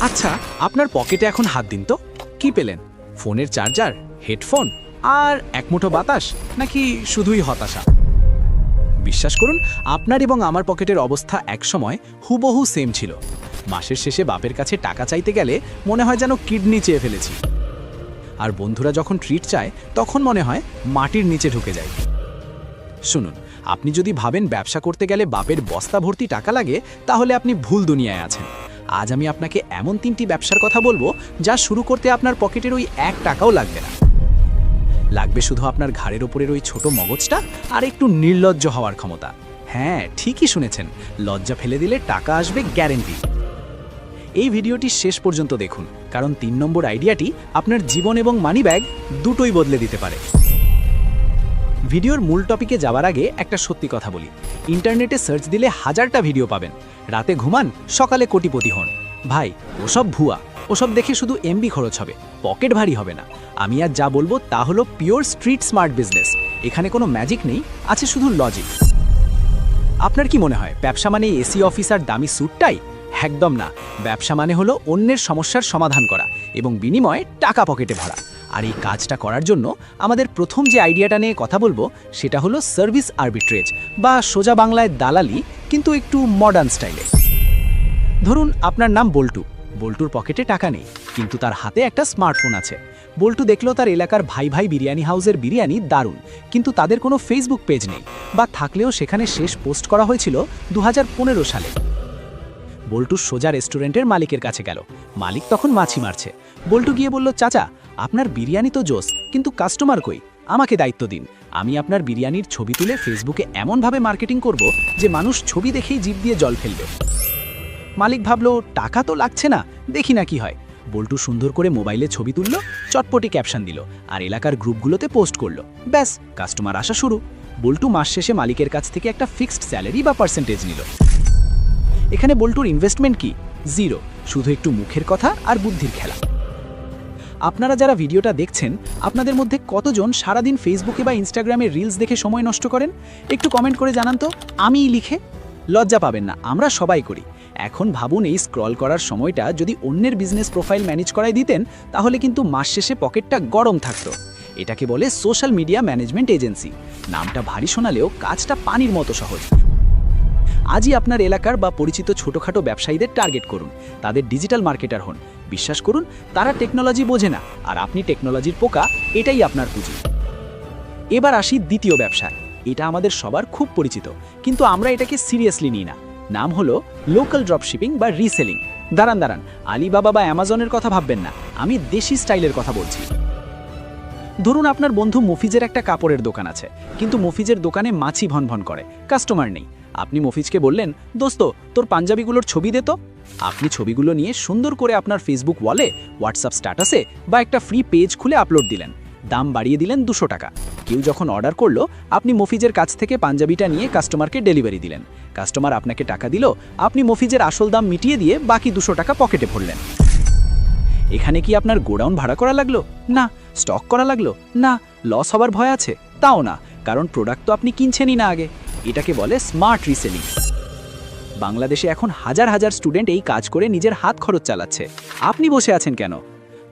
আচ্ছা, আপনার পকেটে এখন হাত দিন তো, কি পেলেন? ফোনের চার্জার, হেডফোন আর এক মুঠো বাতাস, নাকি শুধুই হতাশা? বিশ্বাস করুন, আপনার এবং আমার পকেটের অবস্থা একসময় হুবহু সেম ছিল। মাসের শেষে বাপের কাছে টাকা চাইতে গেলে মনে হয় যেন কিডনি চেয়ে ফেলেছি, আর বন্ধুরা যখন ট্রিট চায় তখন মনে হয় মাটির নিচে ঢুকে যায়। শুনুন, আপনি যদি ভাবেন ব্যবসা করতে গেলে বাপের বস্তা ভর্তি টাকা লাগে, তাহলে আপনি ভুল দুনিয়ায় আছেন। আজ আমি আপনাকে এমন 3টি ব্যবসার কথা বলবো যা শুরু করতে আপনার পকেটের ওই 1 টাকাও লাগবে না। লাগবে শুধু আপনার ঘাড়ের ওপরের ওই ছোট মগজটা আর একটু নির্লজ্জ হওয়ার ক্ষমতা। হ্যাঁ, ঠিকই শুনেছেন, লজ্জা ফেলে দিলে টাকা আসবে গ্যারেন্টি। এই ভিডিওটি শেষ পর্যন্ত দেখুন, কারণ 3 নম্বর আইডিয়াটি আপনার জীবন এবং মানি ব্যাগ দুটোই বদলে দিতে পারে। ভিডিওর মূল টপিকে যাওয়ার আগে একটা সত্যি কথা বলি, ইন্টারনেটে সার্চ দিলে হাজারটা ভিডিও পাবেন। রাতে ঘুমান, সকালে কোটিপতি হন। ভাই, ওসব ভুয়া। ওসব দেখে শুধু এমবি খরচ হবে, পকেট ভারী হবে না। আমি আজ যা বলবো তা হলো পিওর স্ট্রিট স্মার্ট বিজনেস। এখানে কোনো ম্যাজিক নেই, আছে শুধু লজিক। আপনার কি মনে হয় ব্যবসা মানে এসি অফিস আর দামি স্যুটটাই? একদম না। ব্যবসা মানে হলো অন্যের সমস্যার সমাধান করা এবং বিনিময়ে টাকা পকেটে ভরা। আর এই কাজটা করার জন্য আমাদের প্রথম যে আইডিয়াটা নিয়ে কথা বলবো সেটা হলো সার্ভিস আর্বিট্রেজ, বা সোজা বাংলায় দালালি, কিন্তু একটু মডার্ন স্টাইলে। ধরুন আপনার নাম বল্টু। বল্টুর পকেটে টাকা নেই, কিন্তু তার হাতে একটা স্মার্টফোন আছে। বল্টু দেখলো তার এলাকার ভাই ভাই বিরিয়ানি হাউসের বিরিয়ানি দারুণ, কিন্তু তাদের কোনো ফেসবুক পেজ নেই, বা থাকলেও সেখানে শেষ পোস্ট করা হয়েছিল 2015 সালে। বল্টু সোজা রেস্টুরেন্টের মালিকের কাছে গেল। মালিক তখন মাছি মারছে। বল্টু গিয়ে বলল, চাচা, আপনার বিরিয়ানি তো জোস, কিন্তু কাস্টমার কই? আমাকে দায়িত্ব দিন। আমি আপনার বিরিয়ানির ছবি তুলে ফেসবুকে এমনভাবে মার্কেটিং করব যে মানুষ ছবি দেখেই জিভ দিয়ে জল ফেলবে। মালিক ভাবলো, টাকা তো লাগছে না, দেখি না কি হয়। বল্টু সুন্দর করে মোবাইলে ছবি তুলল, চটপটি ক্যাপশন দিল, আর এলাকার গ্রুপগুলোতে পোস্ট করলো। ব্যাস, কাস্টমার আসা শুরু। বল্টু মাস শেষে মালিকের কাছ থেকে একটা ফিক্সড স্যালারি বা পার্সেন্টেজ নিল। এখানে বল্টুর ইনভেস্টমেন্ট কি? জিরো, শুধু একটু মুখের কথা আর বুদ্ধির খেলা। আপনারা যারা ভিডিওটা দেখছেন, আপনাদের মধ্যে কতজন সারাদিন ফেসবুকে বা ইনস্টাগ্রামে রিলস দেখে সময় নষ্ট করেন? একটু কমেন্ট করে জানান তো, আমিই লিখে। লজ্জা পাবেন না, আমরা সবাই করি। এখন ভাবুন, এই স্ক্রল করার সময়টা যদি অন্যের বিজনেস প্রোফাইল ম্যানেজ করায় দিতেন, তাহলে কিন্তু মাস শেষে পকেটটা গরম থাকতো। এটাকে বলে সোশ্যাল মিডিয়া ম্যানেজমেন্ট এজেন্সি। নামটা ভারী শোনালেও কাজটা পানির মতো সহজ। আজই আপনার এলাকার বা পরিচিত ছোটখাটো ব্যবসায়ীদের টার্গেট করুন, তাদের ডিজিটাল মার্কেটার হন। বিশ্বাস করুন, তারা টেকনোলজি বোঝে না, আর আপনি টেকনোলজির পোকা। এটাই আপনার পুঁজি। এবার আসি দ্বিতীয় ব্যবসা। এটা আমাদের সবার খুব পরিচিত, কিন্তু আমরা এটাকে সিরিয়াসলি নিই না। নাম হলো লোকাল ড্রপশিপিং বা রিসেলিং। দাঁড়ান, আলিবাবা বা অ্যামাজনের কথা ভাববেন না, আমি দেশি স্টাইলের কথা বলছি। ধরুন আপনার বন্ধু মফিজের একটা কাপড়ের দোকান আছে, কিন্তু মফিজের দোকানে মাছি ভনভন করে, কাস্টমার নেই। আপনি মফিজকে বললেন, দোস্ত, তোর পাঞ্জাবিগুলোর ছবি দে তো। আপনি ছবিগুলো নিয়ে সুন্দর করে আপনার ফেসবুক ওয়ালে, হোয়াটসঅ্যাপ স্ট্যাটাসে বা একটা ফ্রি পেজ খুলে আপলোড দিলেন। দাম বাড়িয়ে দিলেন 200 টাকা। কেউ যখন অর্ডার করলো, আপনি মফিজের কাছ থেকে পাঞ্জাবিটা নিয়ে কাস্টমারকে ডেলিভারি দিলেন। কাস্টমার আপনাকে টাকা দিল, আপনি মফিজের আসল দাম মিটিয়ে দিয়ে বাকি 200 টাকা পকেটে ভরলেন। এখানে কি আপনার গোডাউন ভাড়া করা লাগলো? না। স্টক করা লাগলো? না। লস হবার ভয় আছে? তাও না, কারণ প্রোডাক্ট তো আপনি কিনছেনই না আগে। এটাকে বলে স্মার্ট রিসেলিং। বাংলাদেশে এখন হাজার হাজার স্টুডেন্ট এই কাজ করে নিজের হাত খরচ চালাচ্ছে। আপনি বসে আছেন কেন?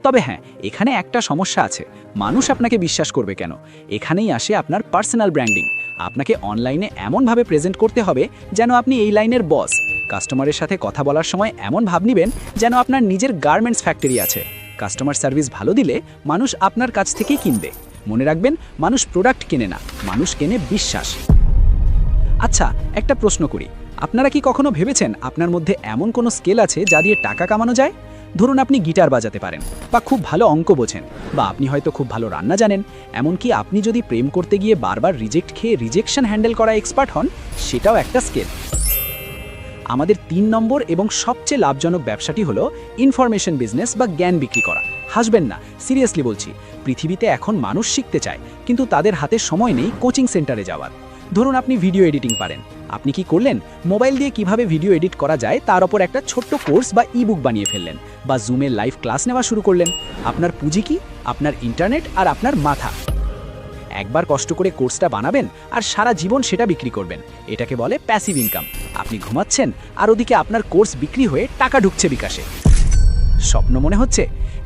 তবে হ্যাঁ, এখানে একটা সমস্যা আছে। মানুষ আপনাকে বিশ্বাস করবে কেন? এখানেই আসে আপনার পার্সোনাল ব্র্যান্ডিং। আপনাকে অনলাইনে এমনভাবে প্রেজেন্ট করতে হবে যেন আপনি এই লাইনের বস। কাস্টমারের সাথে কথা বলার সময় এমন ভাব নেবেন যেন আপনার নিজের গার্মেন্টস ফ্যাক্টরি আছে। কাস্টমার সার্ভিস ভালো দিলে মানুষ আপনার কাছ থেকেই কিনবে। মনে রাখবেন, মানুষ প্রোডাক্ট কেনে না, মানুষ কেনে বিশ্বাস। আচ্ছা, একটা প্রশ্ন করি, আপনারা কি কখনো ভেবেছেন আপনার মধ্যে এমন কোনো স্কিল আছে যা দিয়ে টাকা কামানো যায়? ধরুন আপনি গিটার বাজাতে পারেন, বা খুব ভালো অঙ্ক বোঝেন, বা আপনি হয়তো খুব ভালো রান্না জানেন। এমনকি আপনি যদি প্রেম করতে গিয়ে বারবার রিজেক্ট খেয়ে রিজেকশন হ্যান্ডেল করা এক্সপার্ট হন, সেটাও একটা স্কিল। আমাদের 3 নম্বর এবং সবচেয়ে লাভজনক ব্যবসাটি হলো ইনফরমেশন বিজনেস বা জ্ঞান বিক্রি করা। হাসবেন না, সিরিয়াসলি বলছি। পৃথিবীতে এখন মানুষ শিখতে চায়, কিন্তু তাদের হাতে সময় নেই কোচিং সেন্টারে যাওয়ার। ধরুন আপনি ভিডিও এডিটিং পারেন। আপনি কি করলেন? মোবাইল দিয়ে কিভাবে ভিডিও এডিট করা যায় তার ওপর একটা ছোট্ট কোর্স বা ইবুক বানিয়ে ফেললেন, বা জুমে লাইভ ক্লাস নেওয়া শুরু করলেন। আপনার পুঁজি কি? আপনার ইন্টারনেট আর আপনার মাথা। একবার কষ্ট করে কোর্সটা বানাবেন আর সারা জীবন সেটা বিক্রি করবেন। এটাকে বলে প্যাসিভ ইনকাম। আপনি ঘুমাচ্ছেন আর ওদিকে আপনার কোর্স বিক্রি হয়ে টাকা ঢুকছে বিকাশে। স্বপ্ন মনে হচ্ছে?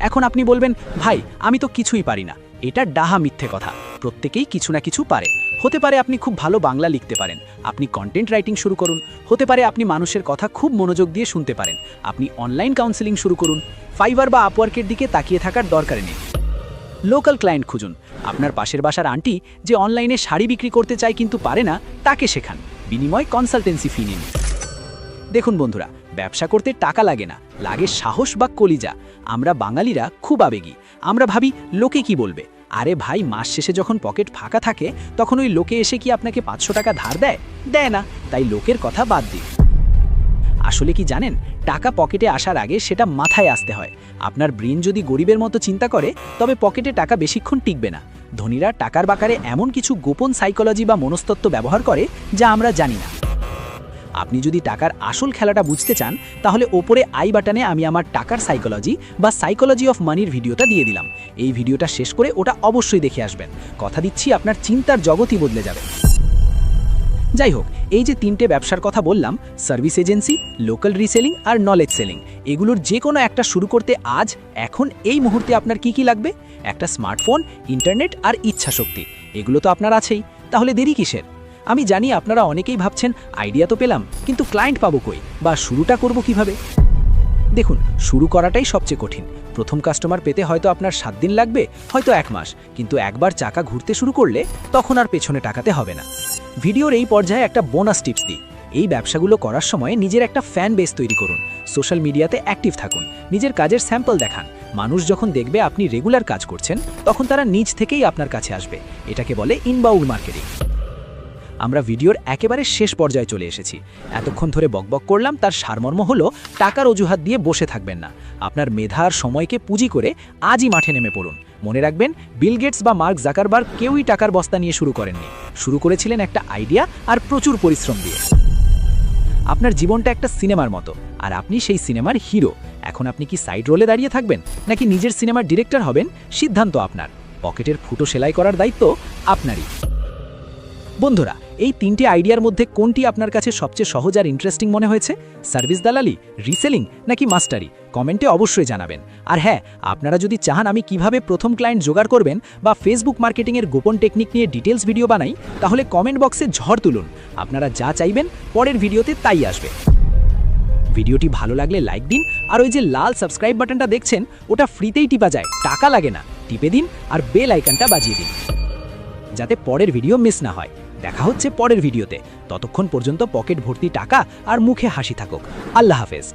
এখন আপনি বলবেন, ভাই আমি তো কিছুই পারি না। এটা ডাহা মিথ্যে কথা। প্রত্যেকেই কিছু না কিছু পারে। হতে পারে আপনি খুব ভালো বাংলা লিখতে পারেন, আপনি কন্টেন্ট রাইটিং শুরু করুন। হতে পারে আপনি মানুষের কথা খুব মনোযোগ দিয়ে শুনতে পারেন, আপনি অনলাইন কাউন্সেলিং শুরু করুন। ফাইবার বা আপওয়ার্কের দিকে তাকিয়ে থাকার দরকার নেই। লোকাল ক্লায়েন্ট খুঁজুন। আপনার পাশের বাসার আন্টি যে অনলাইনে শাড়ি বিক্রি করতে চায় কিন্তু পারে না, তাকে শেখান। বিনিময় কনসালটেন্সি ফি নিন। দেখুন বন্ধুরা, ব্যবসা করতে টাকা লাগে না, লাগে সাহস বা কলিজা। আমরা বাঙালিরা খুব আবেগী। আমরা ভাবি লোকে কি বলবে। আরে ভাই, মাস শেষে যখন পকেট ফাঁকা থাকে তখন ওই লোকে এসে কি আপনাকে 500 টাকা ধার দেয়? দেয় না। তাই লোকের কথা বাদ দিন। আসলে কি জানেন, টাকা পকেটে আসার আগে সেটা মাথায় আসতে হয়। আপনার ব্রেন যদি গরিবের মতো চিন্তা করে তবে পকেটে টাকা বেশিক্ষণ টিকবে না। ধনীরা টাকার বাকারে এমন কিছু গোপন সাইকোলজি বা মনস্তত্ত্ব ব্যবহার করে যা আমরা জানি না। আপনি যদি টাকার আসল খেলাটা বুঝতে চান তাহলে ওপরে আই বাটনে আমি আমার টাকার সাইকোলজি বা সাইকোলজি অফ মানির ভিডিওটা দিয়ে দিলাম। এই ভিডিওটা শেষ করে ওটা অবশ্যই দেখে আসবেন। কথা দিচ্ছি আপনার চিন্তার জগতই বদলে যাবে। যাই হোক, এই যে 3টে ব্যবসার কথা বললাম, সার্ভিস এজেন্সি, লোকাল রিসেলিং আর নলেজ সেলিং, এগুলোর যে কোনো একটা শুরু করতে আজ, এখন, এই মুহূর্তে আপনার কি কি লাগবে? একটা স্মার্টফোন, ইন্টারনেট আর ইচ্ছাশক্তি। এগুলো তো আপনার আছেই, তাহলে দেরি কিসের? আমি জানি আপনারা অনেকেই ভাবছেন, আইডিয়া তো পেলাম, কিন্তু ক্লায়েন্ট পাবো কই, বা শুরুটা করব কিভাবে? দেখুন, শুরু করাটাই সবচেয়ে কঠিন। প্রথম কাস্টমার পেতে হয়তো আপনার 7 দিন লাগবে, হয়তো 1 মাস, কিন্তু একবার চাকা ঘুরতে শুরু করলে তখন আর পেছনে টাকাতে হবে না। ভিডিওর এই পর্যায়ে একটা বোনাস টিপস দিই। এই ব্যবসাগুলো করার সময় নিজের একটা ফ্যান বেস তৈরি করুন। সোশ্যাল মিডিয়াতে অ্যাক্টিভ থাকুন, নিজের কাজের স্যাম্পল দেখান। মানুষ যখন দেখবে আপনি রেগুলার কাজ করছেন তখন তারা নিজ থেকেই আপনার কাছে আসবে। এটাকে বলে ইনবাউন্ড মার্কেটিং। আমরা ভিডিওর একেবারে শেষ পর্যায়ে চলে এসেছি। এতক্ষণ ধরে বকবক করলাম, তার সারমর্ম হলো টাকার অজুহাত দিয়ে বসে থাকবেন না। আপনার মেধা আর সময়কে পুঁজি করে আজই মাঠে নেমে পড়ুন। মনে রাখবেন, বিল গেটস বা মার্ক জাকারবার্গ কেউই টাকার বস্তা নিয়ে শুরু করেননি। শুরু করেছিলেন একটা আইডিয়া আর প্রচুর পরিশ্রম দিয়ে। আপনার জীবনটা একটা সিনেমার মতো, আর আপনি সেই সিনেমার হিরো। এখন আপনি কি সাইড রোলে দাঁড়িয়ে থাকবেন নাকি নিজের সিনেমার ডিরেক্টর হবেন, সিদ্ধান্ত আপনার। পকেটের ফুটো সেলাই করার দায়িত্ব আপনারই। বন্ধুরা, এই 3টে আইডিয়ার মধ্যে কোনটি আপনার কাছে সবচেয়ে সহজ আর ইন্টারেস্টিং মনে হয়েছে? সার্ভিস দালালি, রিসেলিং নাকি মাস্টারি? কমেন্টে অবশ্যই জানাবেন। আর হ্যাঁ, আপনারা যদি চান আমি কিভাবে প্রথম ক্লায়েন্ট জোগাড় করবেন বা ফেসবুক মার্কেটিংয়ের গোপন টেকনিক নিয়ে ডিটেলস ভিডিও বানাই, তাহলে কমেন্ট বক্সে ঝড় তুলুন। আপনারা যা চাইবেন পরের ভিডিওতে তাই আসবে। ভিডিওটি ভালো লাগলে লাইক দিন, আর ওই যে লাল সাবস্ক্রাইব বাটনটা দেখছেন ওটা ফ্রিতেই টিপা যায়, টাকা লাগে না। টিপে দিন আর বেল আইকনটা বাজিয়ে দিন, যাতে পরের ভিডিও মিস না হয়। দেখা হচ্ছে পরের ভিডিওতে। ততক্ষণ পর্যন্ত পকেট ভর্তি টাকা আর মুখে হাসি থাকুক। আল্লাহ হাফেজ।